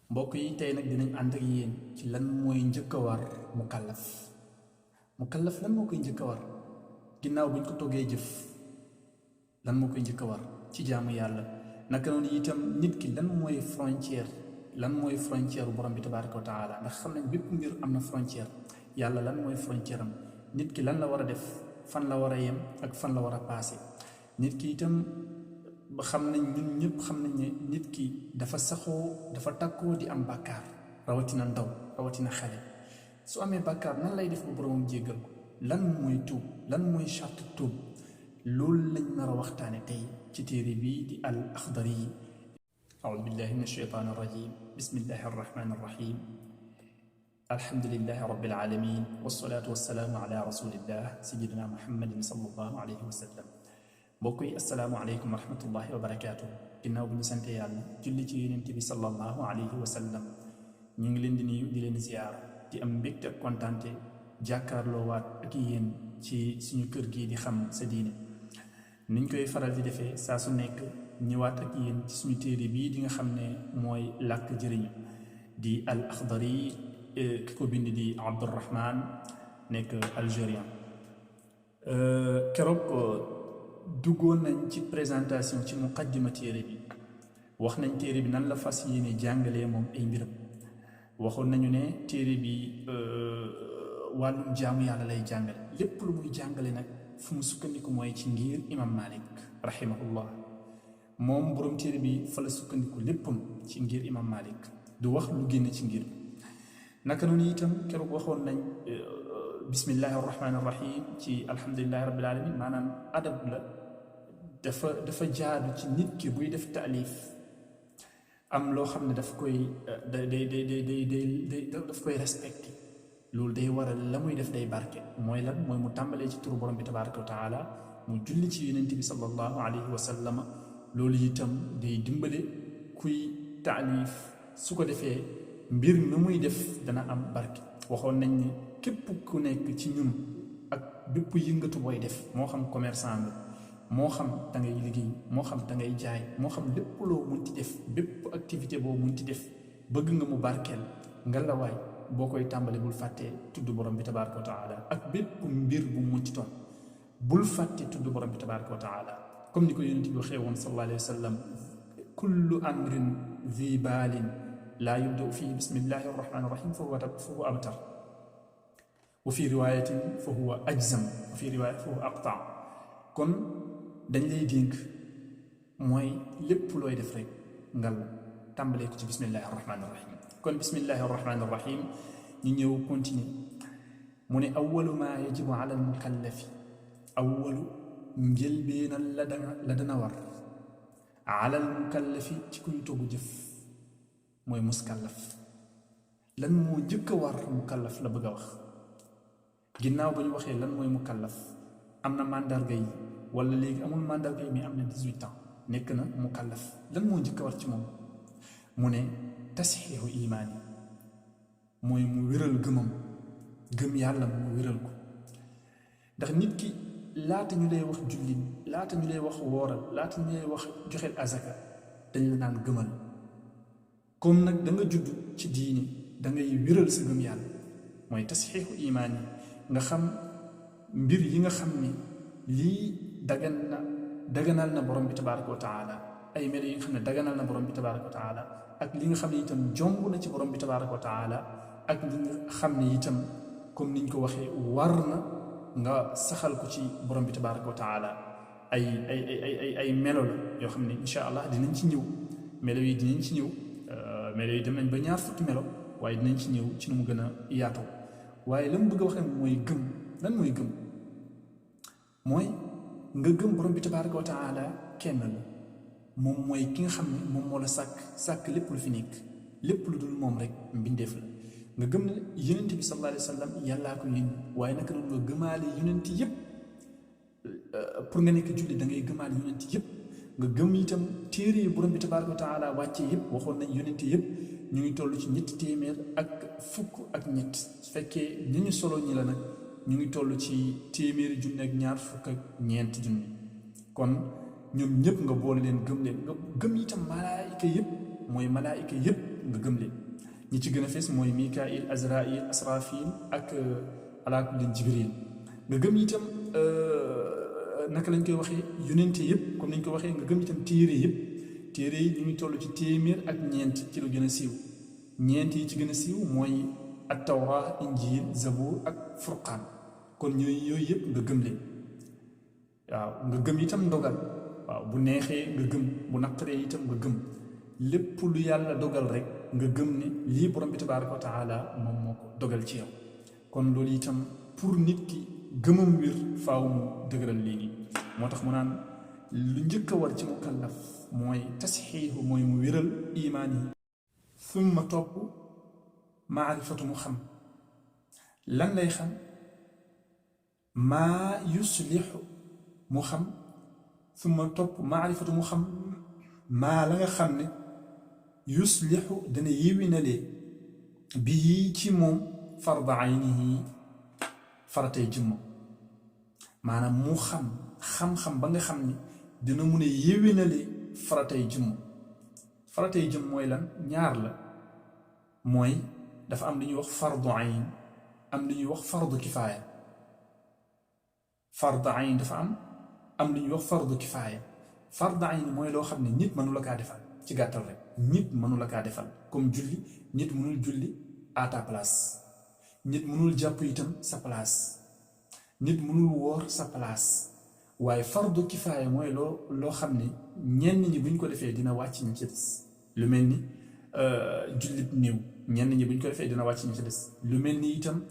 mbokk yi tey nag dinañ ànd ak yéen ci lan mooy njëkk a war mukallaf lan moo koy njëkk a war ginnaaw buñ ko toggee jëf lan moo koy njëkk a war ci jaamu yàlla naka noonu itam nit ki lan mooy frontière borom bi tabaaraka wa taala ndax xam nañ bépp mbir am na frontière yàlla lan mooy frontière am nit ki lan la war a def fan la war a yem ak fan la war a paase nit ki itam ba xam nañ ñun ñëpp xam nañ ne nit ki dafa takkoo di am bàkkaar rawatina ndaw rawatina xale su amee bàkkaar nan lay def ba boromam jéggal ko lan mooy tuub lan mooy charte tuub loolu lañ nar a waxtaane tey ci téere bii di al axdari yi aoudu billahi min alcheytaan arrajim bismillahi arrahmani arrahim alhamdulilahi rabbil alamin wasalaatu wasalaamu ala rasulillah sayidina muhammadin sallallahu alayhi wa sallam mbokk yi asalaamaaleykum wa rahmatullahi wa barakaatu ginnaaw bu ñu sante yàlla julli ci yonent bi sallallahu alayhi wa sallam ñu ngi leen di nuyu di leen ziyaar di am mbégte ak kontaante jàkkaarloo waat ak yéen ci suñu kër gii di xam sa diine niñ koy faral di defee saa su nekk ñëwaat ak yéen ci suñu téere bii di nga xam ne mooy làkk jëriñu di al axdari ki ko bind di Abdurrahman nekk algérien keroog duggoon nañ ci présentation ci muqaddima téere bi wax nañ téere bi nan la fas yéene jàngalee moom ay mbiram waxoon nañu ne téere bi wàllum jaamu yàlla lay jàngale lépp lu muy jàngale nag fu mu sukkandiku mooy ci ngir imam Malik rahimahullah moom borom téere bi fa la sukkandiku léppam ci ngir imam Malik du wax lu génn ci ngir naka noonu itam keroog waxoon nañ bismillahi arrahmani arrahim ci alhamdulillahi rabbil alamin maanaam adab la dafa jaadu ci nit ki buy def taalif am loo xam ne daf koy daf koy respecté loolu day waral la muy def day barke mooy lan mooy mu tàmbalee ci turu borom bi tabaraka wa taala mu julli ci yonent bi sallallahu alayhi wa sallama loolu itam day dimbale kuy taalif su ko defee mbir mi muy def dana am barke waxoon nañ ne képp ku nekk ci ñun ak bépp yëngatu booy def moo xam commerçant nga moo xam da ngay liggéey moo xam da ngay jaay moo xam lépp loo munti def bépp activité boo munti def bëgg nga mu barkeel nga la waay boo koy tàmbali bul fàttee tudd borom bi tabaraka wa taala ak bépp mbir bu munti toon bul fàtte tudd borom bi tabaraka wa taala comme ni ko yonent bi waxee woon sallallahu alayhi wa sallam kullu amrin zi baalin laa yubdau fii bismillahi arrahmani arrahim fa huwa abtar wa fi riwaayatin fa huwa ajzam wa fi riwaayatin fa huwa aqta kon dañ lay dénk mooy lépp looy def rek ngal tàmbalee ko ci bismillahi arrahmani arrahim kon bismillahi arrahmani arrahim ñu ñëw continuer mu ne awalu maa yajibu ala al mukallafi awalu njëlbeenal la dana war ala al mukallafi ci kuñ togg jëf mooy muskallaf lan moo njëkk a war mukallaf la bëgg a wax ginnaaw ba ñu waxee lan mooy mukallaf am na mandarga yi wala léegi amul mandarga yi mais am na 18 ans nekk na mukallaf lan moo njëkk a war ci moom mu ne tasxiixu imaan yi mooy mu wéral gëmam gëm yàlla mu wéral ko ndax nit ki laata ñu lay wax julli laata ñu lay wax wooral laata ñu lay wax joxeel azaka dañ la naan gëmal comme nag da nga judd ci diini da ngay wéral sa gëm yàlla mooy tasxiixu imaan yi nga xam mbir yi nga xam ni lii daganal na borom bi tabaraka wa taala ay melo yi nga xam ne daganal na borom bi tabaraka wa taala ak li nga xam ne itam jomb na ci borom bi tabaraka wa taala ak li nga xam ne itam comme niñ ko waxee war na nga saxal ko ci borom bi tabaraka wa taala ay melo la yoo xam ne incha allah dinañ ci ñëw melo yi dinañ ci ñëw melo yi dem nañ ba ñaar fukki melo waaye dinañ ci ñëw ci nu mu gën a yaatoo waaye la mu bëgg a wax mooy gëm lan mooy gëm mooy nga gëm borom bi tabaraka wa taala kenn la moom mooy ki nga xam ne moom moo la sàkk lépp lu fi nekk lépp lu dul moom rek mbindeef la nga gëm ne yonent bi sallallahu alayhi wa sallam yàllaa ko yónni waaye naka noonu nga gëmaale yonent yëpp pour nga nekk julli da ngay gëmaale yonent yëpp nga gëm itam téere yi borom bi tabaraka wa taala wàccee yëpp waxoon nañ yonent yëpp ñu ngi toll ci ñetti téeméer ak fukk ak ñett su fekkee ñi ñu solo ñi la nag ñu ngi toll ci téeméeri junni ak ñaar fukk ak ñeenti junni kon ñoom ñëpp nga boole leen nga gëm itam malaayika yëpp mooy malaayika yëpp nga gëm leen ñi ci gën a fees mooy Mikail Azrail Asrafil ak ala kullin Jibril nga gëm itam naka lañ koy waxee yonente yëpp comme nañ ko waxee nga gëm itam téere yëpp téere yi ñu ngi toll ci téeméer ak ñeent ci lu gën a siiw ñeent yi ci gën a siiw mooy at tawra injil zabur ak furqaan kon yooyu yëpp nga gëm leen waaw nga gëm itam ndogal waaw bu neexee nga gëm bu naqaree itam nga gëm lépp lu yàlla dogal rek nga gëm ne lii borom bi tabaaraka wa taala moom moo ko dogal ci yow kon loolu itam pour nit ki gëmam wér faaw mu dëgëral lii nii moo tax mu naan lu njëkk a war ci mukallaf mooy tasxiixu mooy mu wéral imaan yi summa topp maarifatu mu xam lan lay xam maa yuslixu mu xam summa topp maarifatu mu xam maa la nga xam ne yuslixu dana yéwénalee bii ci moom farda aynihi faratay jëmm maanaam mu xam-xam ba nga xam ni dina mun a yéwénalee faratay jëmm mooy lan ñaar la mooy dafa am lu ñuy wax fardu ayn am lu ñuy wax fardu kifaaya fardu ayn dafa am lu ñuy wax fardu kifaaya fardu ayn mooy loo xam ne nit mënu la kaa defal ci gàttal rek nit mënu la kaa defal comme julli nit mënul julli à ta place nit mënul jàpp itam sa place nit mënul woor sa place waaye fardu kifaaya mooy loo xam ne ñenn ñi buñ ko defee dina wàcc ñu ci des lu mel ni jullit néew ñenn ñi buñ ko defee dina wàcc ñu ci des lu mel ni itam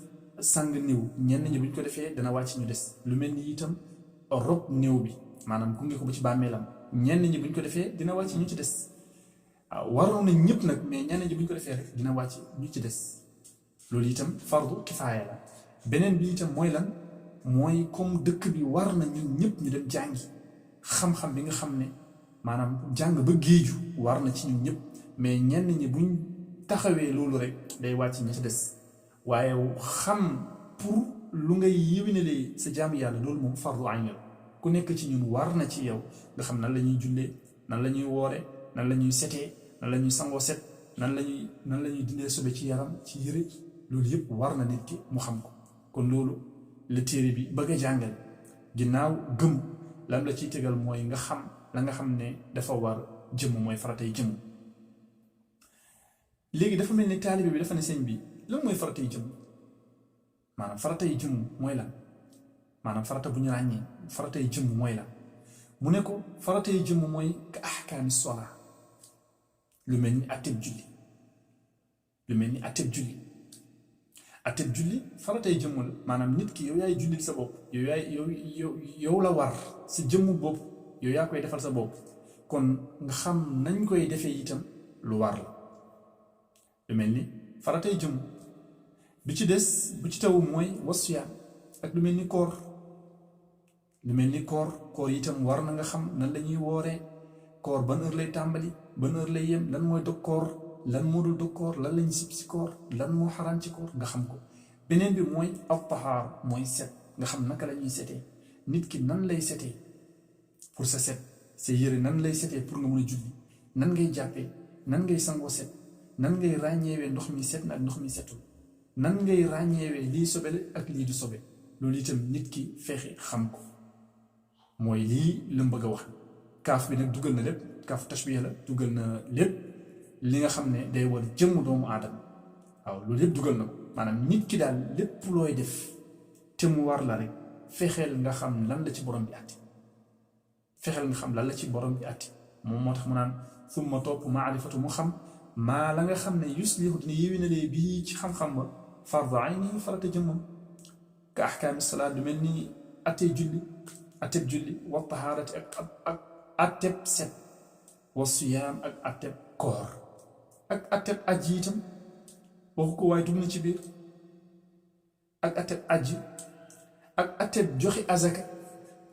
sang néew ñenn ñi buñ ko defee dina wàcc ñu des lu mel ni itam rob néew bi maanaam gunge ko ba ci bàmmeelam ñenn ñi buñ ko defee dina wàcc ñu ci des waaw waroon nañ ñëpp nag mais ñenn ñi buñ ko defee rek dina wàcc ñu ci des loolu itam fardu kifaaya la beneen bi itam mooy lan mooy comme dëkk bi war na ñun ñëpp ñu dem jàngi xam-xam bi nga xam ne maanaam jàng ba géeju war na ci ñun ñëpp mais ñenn ñi buñ taxawee loolu rek day wàcc ñi ci des waaye xam pour lu ngay yéwénalee sa jaamu yàlla loolu moom fardu ayn la ku nekk ci ñun war na ci yow nga xam nan la ñuy jullee nan la ñuy woore nan la ñuy setee nan la ñuy sangoo set nan la ñuy dindee sobe ci yaram ci yëre loolu yëpp war na nit ki mu xam ko kon loolu la téere bi bëgg a jàngal ginnaaw gëm lam la ciy tegal mooy nga xam la nga xam ne dafa war jëmm mooy faratay jëmm léegi dafa mel ni taalibe bi dafa ne sëñ bi lan mooy faratay jëmm maanaam faratay jëmm mooy lan maanaam farata bu ñu ràññee faratay jëmm mooy lan mu ne ko faratay jëmm mooy ka ahkaami sola lu mel ni atteb julli atteb julli faratay jëmm la maanaam nit ki yow yaay jullil sa bopp yow la war sa jëmmu bopp yow yaa koy defal sa bopp kon nga xam nañ koy defee itam lu war la lu mel ni faratay jëmm bi ci des bu ci taw mooy wasiyaam ak lu mel ni koor koor itam war na nga xam nan la ñuy wooree koor ban heure lay tàmbali ban heure lay yem lan mooy dog koor lan moo dul dog koor lan lañ sib si koor lan moo xaraam ci koor nga xam ko beneen bi mooy at-tahaar mooy set nga xam naka la ñuy setee nit ki nan lay setee pour sa set sa yëre nan lay setee pour nga mën a julli nan ngay jàppee nan ngay sangoo set nan ngay ràññeewee ndox mi set na ak ndox mi setul nan ngay ràññeewee lii sobele ak lii du sobe loolu itam nit ki fexe xam ko mooy lii la mu bëgg a wax kaaf bi nag dugal na lépp kaaf tashbiih la dugal na lépp li nga xam ne day war jëmm doomu aadama waaw loolu yëpp dugal na ko maanaam nit ki daal lépp looy def te mu war la rek fexeel nga xam lan la ci borom bi àtti moom moo tax mu naan summa topp maarifatu mu xam maa la nga xam ne yuslihu dina yéwénalee bii ci xam-xam ba fardu ayni farata jëmmam ka ahkaami salaat du mel ni atteb julli wa tahaarati ak atteb set wa siyaam ak atteb koor ak atteb aji itam waxu ko waaye dugg na ci biir ak atteb aji ak atteb joxe azaka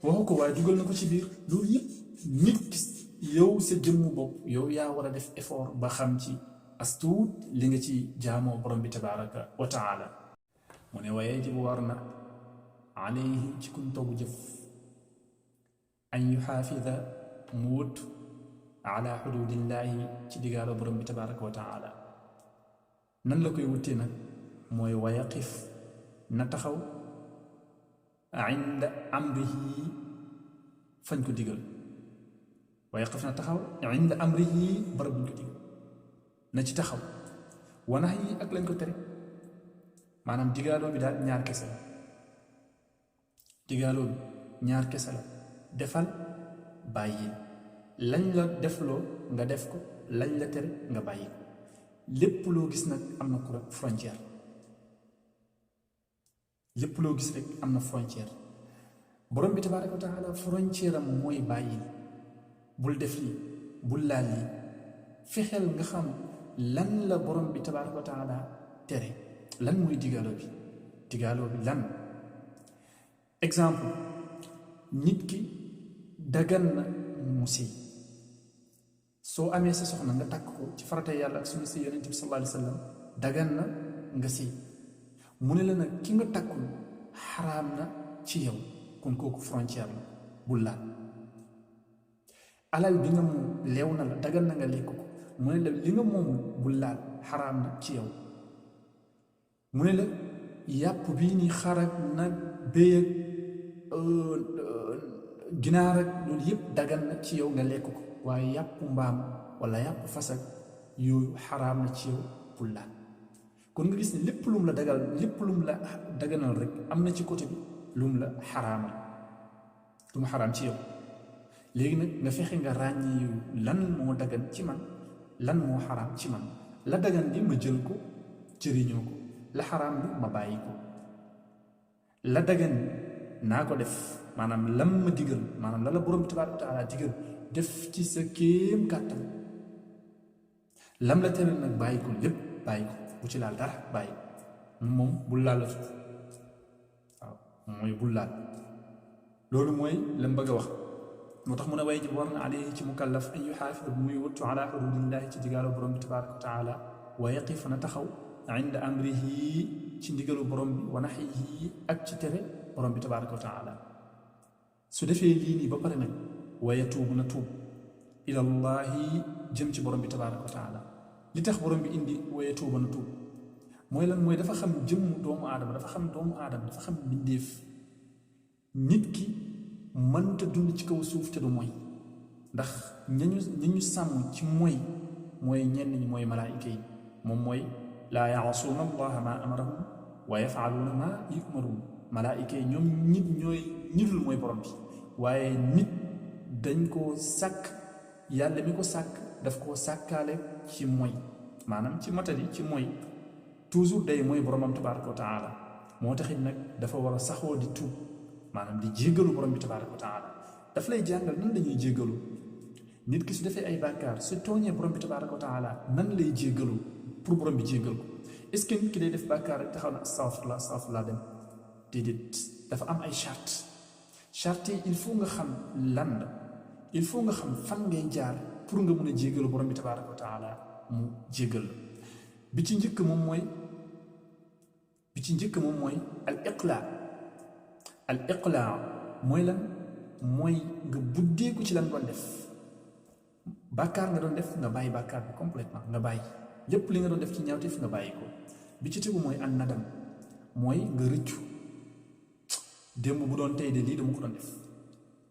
waxu ko waaye dugal na ko ci biir loolu yëpp nit ki yow sa jëmmu bopp yow yaa war a def effort ba xam ci astuut li nga ci jaamoo borom bi tabaraka wa taala mu ne waaye yajibu war na alayhi ci kun togg jëf an yuxaafida mu wut ala xududillahi ci diggaalo borom bi tabaraka wa taala nan la koy wutee nag mooy wayaqif na taxaw inda amrihi fañ ko digal wayaqif na taxaw inda amrihi barab buñ ko digal na ci taxaw wa nahyi ak lañ ko tere maanaam digaaloo bi daal ñaar kese la digaaloo bi ñaar kese la defal bàyyil lañ la defloo nga def ko lañ la tere nga bàyyi ko lépp loo gis nag am na frontière lépp loo gis rek am na frontière borom bi tabaaraka wa taala frontière am mooy bàyyil bul def lii bul laal lii fexeel nga xam lan la borom bi tabaaraka wa taala tere lan mooy digaaloo bi lan exemple nit ki dagan na mu sëy soo amee sa soxna nga takk ko ci farata yàlla ak sunna si yonent bi sallallahu alayhi wa sallam dagan na nga sëy mu ne la nag ki nga takkul xaraam na ci yow kon kooku frontière la bul laal alal bi nga moom leew na la dagan na nga lekk ko mu ne la li nga moomul bul laal xaraam na ci yow mu ne la yàpp bii ni xar ak nag béy ak ginaar ak loolu yëpp dagan na ci yow nga lekk ko waaye yàpp mbaam wala yàpp fas ak yooyu xaraam na ci yow bul laal kon nga gis ne lépp lum la dagal lépp lum la daganal rek am na ci côté bi lum la xaraamal lu mu xaraam ci yow léegi nag nga fexe nga ràññee lan moo dagan ci man lan moo xaraam ci man la dagan bi ma jël ko jëriñoo ko la xaraam bi ma bàyyi ko la dagan naa ko def maanaam lam ma digal maanaam la la borom bi tabaaraka wa taala digal def ci sa kéem kàttan lam la tere nag bàyyi ko lépp bàyyi ko bu ci laal dara bàyyi moom bul laal la waaw mooy bul laal loolu mooy lam bëgg a wax moo tax mu ne way ji war na alayhi ci mukallaf an yuxaafida bu muy wattu ala xududillahi ci digaalu borom bi tabaaraka wa taala wa yaqif na taxaw inda amrihi ci ndigalu borom bi wa naxyihi ak ci tere borom bi tabaaraka wa taala su defee lii nii ba pare nag wa yatuubu na tuub ilallahi jëm ci borom bi tabaaraka wa taala li tax borom bi indi wa yatuubu na tuub mooy lan mooy dafa xam jëmm doomu aadama dafa xam doomu aadama dafa xam mbindéef nit ki mënta dund ci kaw suuf te du mooy ndax ñañu sàmm ci mooy ñenn ñi mooy malaayika yi moom mooy laa yaasuuna allaha ma amarahum wa yafaaluuna ma yumaruun malaayika yi ñoom nit dul mooy borom bi waaye nit dañ koo sàkk yàlla mi ko sàkk daf koo sàkkaale ci mooy maanaam ci matali ci mooy toujours day mooy boromam tabaaraka wa taala moo taxit nag dafa war a saxoo di tuub maanaam di jéggalu borom bi tabaaraka wa taala daf lay jàngal nan lañuy jéggalu nit ki su defee ay bàkkaar su tooñee borom bi tabaaraka wa taala nan lay jéggalu pour borom bi jéggal ko est-ce que nit ki day def bàkkaar rek taxaw na astaghfirullah dem déedéet dafa am ay charte yi il faut nga xam lan la il faut nga xam fan ngay jaar pour nga mën a jéggalu borom bi tabaaraka wa taala mu jéggal la bi ci njëkk moom mooy al iqlaa mooy lan mooy nga buddeeku ci lan doon def bàkkaar nga doon def nga bàyyi bàkkaar bi complètement nga bàyyi lépp li nga doon def ci ñaawteef nga bàyyi ko bi ci tegu mooy an nadam mooy nga rëccu démb bu doon tey de lii dama ko doon def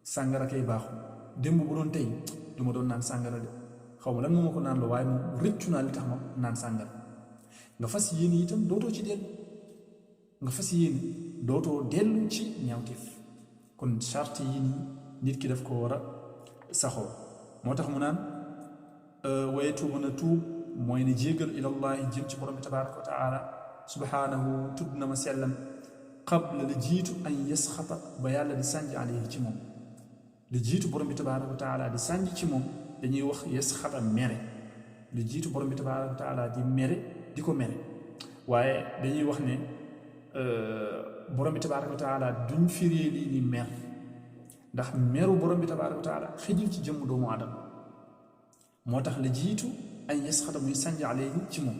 sàngara kay baaxul démb bu doon tey du ma doon naan sàngara de xaw ma lan moo ma ko naan la waaye moom rëccu naa li tax ma naan sàngara nga fas yéene itam dootoo ci dellu nga fas yéene dootoo dellu ci ñaawteef kon charte yi nii nit ki daf ko war a saxoo moo tax mu naan waye tuubu na tuub mooy ne jéggal ilallahi jëm ci borom bi tabaaraka wa taala subhaanahu tudd na ma sellam qabla la jiitu an yasxata ba yàlla di sànj alayhi ci moom la jiitu borom bi tabaaraka wa taala di sànj ci moom dañuy wax yasxata mere la jiitu borom bi tabaaraka wa taala di mere di ko mere waaye dañuy wax ne borom bi tabaaraka wa taala duñ firee lii ni mer ndax meru borom bi tabaaraka wa taala xëjul ci jëmm doomu aadama moo tax la jiitu ay yasxata muy sànj alayhi ci moom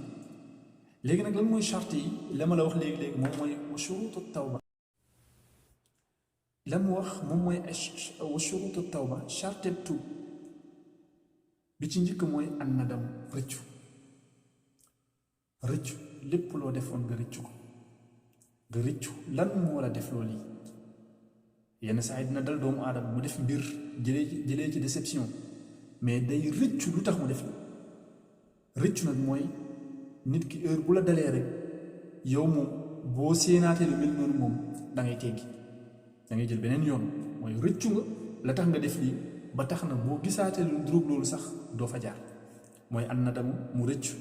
léegi nag lan mooy charte yi la ma la wax léegi moom mooy wa shurutu tawba la mu wax moom mooy wa shurutu tawba charte tuub bi ci njëkk mooy an nadam rëccu rëccu lépp loo defoon nga rëccu ko nga rëccu lan moo la def loolu yi yenn saa yi dina dal doomu aadama mu def mbir jëlee ci déception mais day rëccu lu tax mu def la rëccu nag mooy nit ki heure bu la dalee rek yow moom boo séenaatee lu mel noonu moom da ngay teggi da ngay jël beneen yoon mooy rëccu nga la tax nga def lii ba tax na boo gisaatee lu duróog loolu sax doo fa jaar mooy an nadamu mu rëccu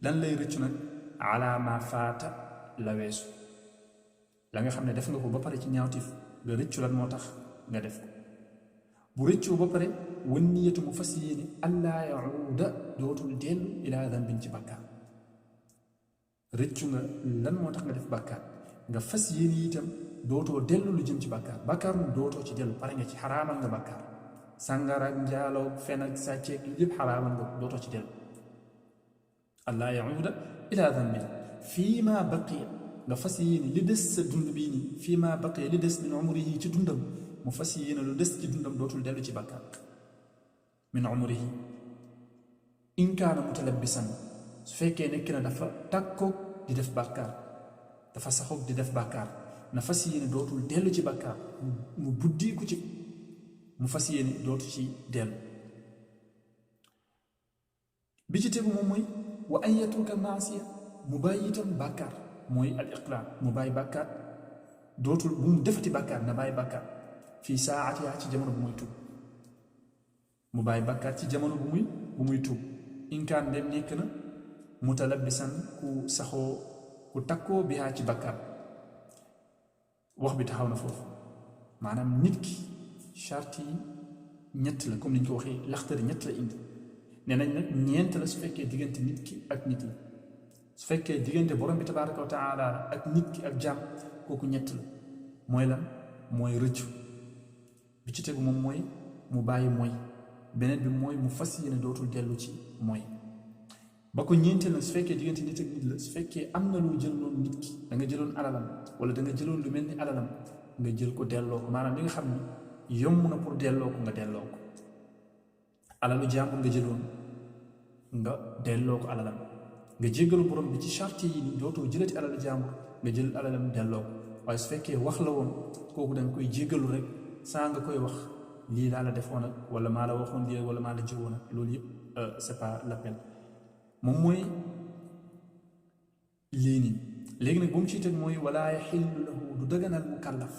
lan lay rëccu nag ala ma faata la weesu la nga xam ne def nga ko ba pare ci ñaawtif nga rëccu lan moo tax nga def ko bu rëccoo ba pare wan niyatu mu fas yéene allaa yahuuda dootul dellu ilaa dambin ci bàkkaar rëccu nga lan moo tax nga def bàkkaar nga fas yéene itam dootoo dellu lu jëm ci bàkkaar moom dootoo ci dellu pare nga ci xaraamal nga bàkkaar sàngara ak njaaloo fen ak sàcceeg yu yëpp xaraamal nga dootoo ci dellu allaa yahuuda ilaa dambin fii ma baqiya nga fas yéene li des sa dund bii nii fii ma baqiya li des min umrihi ci dundam mu fas yéene lu des ci dundam dootul dellu ci bàkkaar min umrihi in kaana mutalabbisan su fekkee nekk na dafa tàkkoog di def bàkkaar dafa saxoog di def bàkkaar na fas yéene dootul dellu ci bàkkaar mu buddiku ci mu fas yéene dootu ci dellu bi ci tegu moom mooy wa an yatruka maasiya mu bàyyi itam bàkkaar mooy al iqlaal mu bàyyi bàkkaar dootul bu mu defati bàkkaar na bàyyi bàkkaar fii saatiha ci jamono bu muy tuub mu bàyyi bàkkaar ci jamono bu muy tuub inkaan dem nekk na mutalabbisan ku saxoo ku takkoo bihaa ci bàkkaar wax bi taxaw na foofu maanaam nit ki charte yi ñett la comme ni ñu ko waxee laxtari ñett la indi nee nañ nag ñeent la su fekkee diggante nit ki ak nit yi su fekkee diggante borom bi tabaaraka wa taala ak nit ki ak jàmm kooku ñett la mooy lan mooy rëccu bi ci tegu moom mooy mu bàyyi mooy beneen bi mooy mu fas yéene dootul dellu ci mooy ba ko ñeenteel nag su fekkee diggante nit ak nit la su fekkee am na loo jëloon nit ki da nga jëloon alalam wala da nga jëloon lu mel ni alalam nga jël ko delloo ko maanaam li nga xam ne yomb na pour delloo ko nga delloo ko alalu jàmbur nga jëloon nga delloo ko alalam nga jéggalu borom bi ci charte yi ni dootoo jëlati alalu jàmbur nga jël alalam delloo ko waaye su fekkee wax la woon kooku da nga koy jéggalu rek saa nga koy wax lii laa la defoon ak wala maa la waxoon lii wala maa la jëwoon ak loolu yëpp c'est pas l'appel moom mooy lii nii léegi nag bu mu ciy teg mooy wala yaxillu lahu du daganal mu kàllaf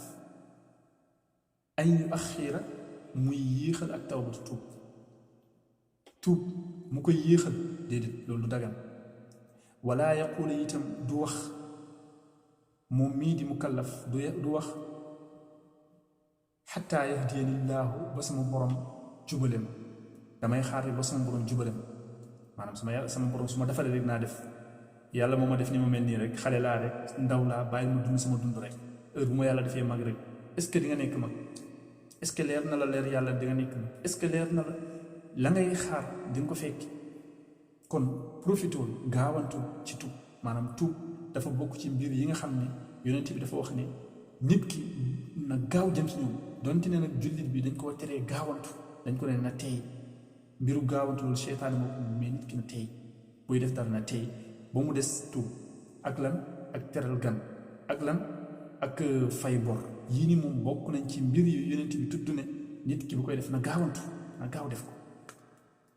ay yu axira muy yéexal ak tawbatu tuub mu koy yéexal déedéet loolu du dagan wala yaqulu itam du wax moom mii di mu kàllaf du wax xataa yahdiyani llaahu ba sama borom jubale ma damay xaar ba sama borom jubale ma maanaam sama borom su ma defalee rek naa def yàlla moo ma def ni ma mel nii rek xale laa rek ndaw laa bàyyi ma dund sama dund rek heure bu ma yàlla defee mag rek est-ce que di nga nekk mag est-ce que leer na la leer yàlla di nga nekk mag est-ce que leer na la ngay xaar di nga ko fekki kon profitool gaawantu ci tuub maanaam tuub dafa bokk ci mbir yi nga xam ne yonent bi dafa wax ne nit ki na gaaw jëm ci ñoom donte ne nag jullit bi dañ ko teree gaawantu dañ ko ne na tey mbiru gaawantu loolu seytaane moo ko mais nit ki na tey buy def dara na tey ba mu des tuub ak lan ak teral gan ak lan ak fay bor yii ni moom bokk nañ ci mbir yu yonent bi tudd ne nit ki bu koy def na gaawantu na gaaw def ko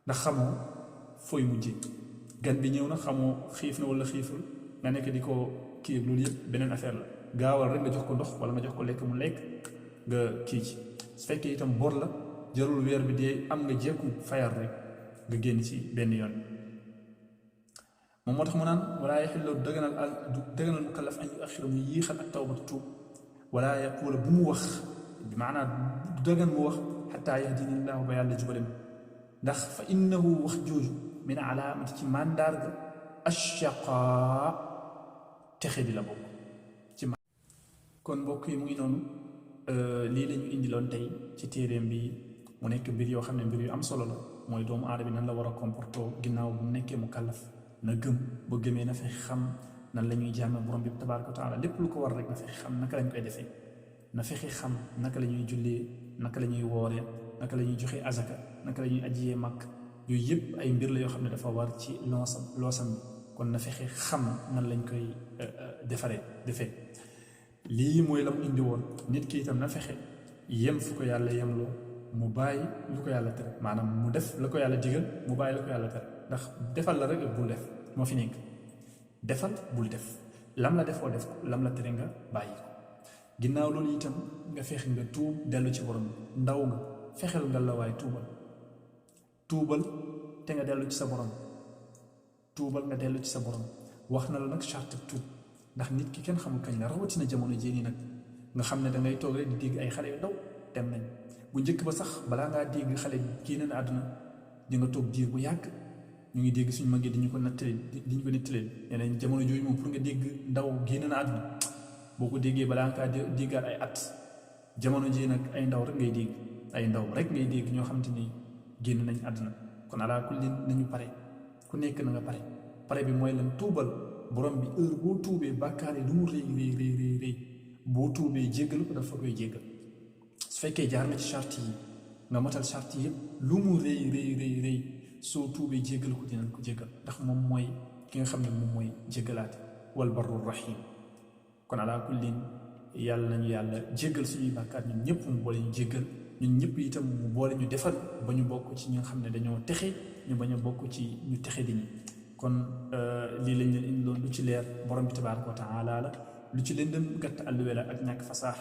ndax xamoo fooy mujjee gan bi ñëw na xamoo xiif na wala xiiful nga nekk di ko kii loolu yëpp beneen affaire la gaawal rek nga jox ko ndox wala nga jox ko lekk mu lekk nga kii ci su fekkee itam bor la jarul weer bi dee am nga jekku fayal rek nga génn ci benn yoon moom moo tax mu naan walaa yaxillu dëgganal mukallaf an yu axira mu yéexal ak tawbatu tuub wala yaquula bu mu wax bi maanaam du dëggan mu wax xataa yahdini llaahu ba yàlla jubale ma ndax fa innahu wax jooju min alaamati ci màndarga ashaqaa texe di la bokk ci ma kon mbokk yi mu ngi noonu lii la ñu indiloon tey ci téeréem bi mu nekk mbir yoo xam ne mbir yu am solo la mooy doomu aadama nan la war a comporter ginnaaw bu mu nekkee mu kàllaf na gëm ba gëmee na fexe xam nan la ñuy jàmme borom bi tabaaraka wa taala lépp lu ko war rek na fexe xam naka lañ koy defee na fexe xam naka la ñuy jullee naka la ñuy wooree naka la ñuy joxe azaka naka la ñuy ajiyee màkk yooyu yëpp ay mbir la yoo xam ne dafa war ci loosam bi kon na fexe xam nan lañ koy defee lii mooy la mu indi woon nit ki itam na fexe yem fu ko yàlla yemloo mu bàyyi lu ko yàlla tere maanaam mu def la ko yàlla digal mu bàyyi la ko yàlla tere ndax defal la rek bul def moo fi nekk defal bul def lam la defoo def ko lam la tere nga bàyyi ko ginnaaw loolu itam nga fexe nga tuub dellu ci borom ndaw nga fexeel nga la waaye tuubal te nga dellu ci sa borom tuubal nga dellu ci sa borom wax na la nag charte tuub ndax nit ki kenn xamul kañ la rawatina jamono jii nii nag nga xam ne da ngay toog rek di dégg ay xale yu ndaw dem nañ bu njëkk ba sax balaa ngaa dégg xale génn na àdduna di nga toog diir bu yàgg ñu ngi dégg suñu mag yi di ñu ko nettalee yeneen jamono jooju moom pour nga dégg ndaw génn na àdduna boo ko déggee balaa ngaa déggaat ay at jamono ji nag ay ndaw rek ngay dégg ay ndaw rek ngay dégg ñoo xamante ni génn nañ àdduna kon alaa kulli nañu pare ku nekk na nga pare bi mooy lan tuubal borom bi heure boo tuubee bàkkaar yi lu mu rëy boo tuubee jéggal ko dafa koy jéggal su fekkee jaar nga ci charte yi nga matal charte yi yëpp lu mu rëy soo tuubee jéggal ko dinañ ko jéggal ndax moom mooy ki nga xam ne moom mooy jéggalaate wal barru rahim kon alaa kullin yàlla nañu yàlla jéggal suñuy bàkkaar ñun ñëpp mu boole ñu jéggal ñun ñëpp itam mu boole ñu defal ba ñu bokk ci ñi nga xam ne dañoo texe ñu bañ a bokk ci ñu texe di ñi kon lii lañ leen indi loon lu ci leer borom bi tabaraka wa taala la lu ci leen dem gàtt àlluwe la ak ñàkk fasaax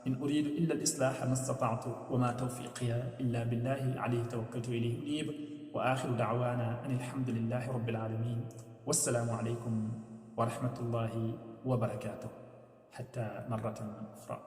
in uridu illa al islaaha ma stataatu wa ma tawfiqiya illa billahi alayhi tawakkaltu wa ilayhi unib wa axiru daawana an alhamdulillahi rabbil alamin wassalaamu alaykum wa rahmatullahi wa barakatuh حتى مرة أخرى